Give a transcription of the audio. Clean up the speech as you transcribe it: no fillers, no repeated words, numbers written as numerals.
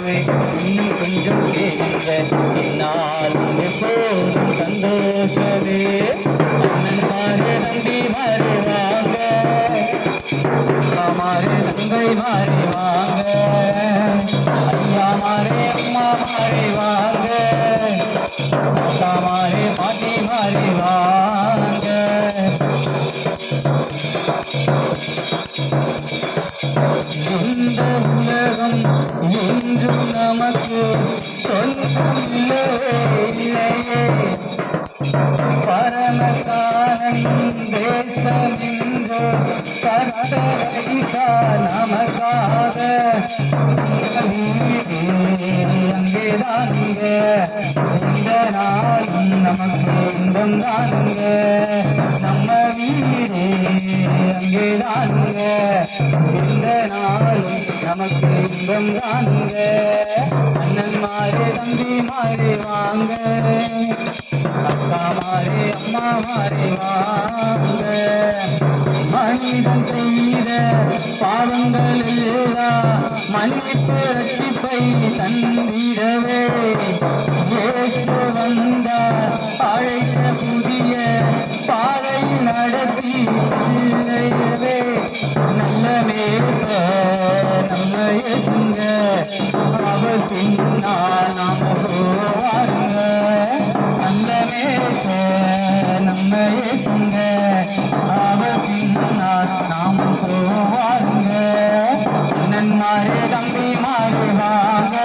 ஆண்டவே நீ கொஞ்சம் கேளுங்க, என்னாலும் எப்போதும் சந்தோஷமே. அண்ணன் மாறு தம்பி மாறு வாங்க, மாறு தங்கை மாறி வாங்க, ஐயா மாறே அம்மா மாறி வாங்க, தாத்தா மாறே பாட்டி மாறி வாங்க. இந்த உலகம் என்றும் நமக்கு சொந்தம் இல்லவே இல்லையே, பரமகாரன் தேசமென்று கர்த்தரைசா நமக்காக அங்கேதானுங்க, இந்த நாளும் நமக்கு இன்பம் தானுங்க, நம்ம வீரே அங்கேதானுங்க, இந்த நாளும் நமக்கு இன்பம் தானுங்க. அண்ணன் மாறே தம்பி மாறி வாங்க, அக்கா மாறே அம்மா மாறி வாங்க. மனிதன் செய்த பாவங்கள் எல்லாம் மன்னிப்பு ரட்சிப்பை தந்திடவே இயேசு வந்தார், அழைத்த புதிய பாதை நடத்தி செல்லவே. நல்ல மேக நம்ம எதுங்க, அவர் பின்னால் நாம போவாருங்க. நல்ல மேக நம்ம எதுங்க, அவர் பின்னால் நாம போவாருங்க. அண்ணன் மாறே தம்பி மாறி வாங்க,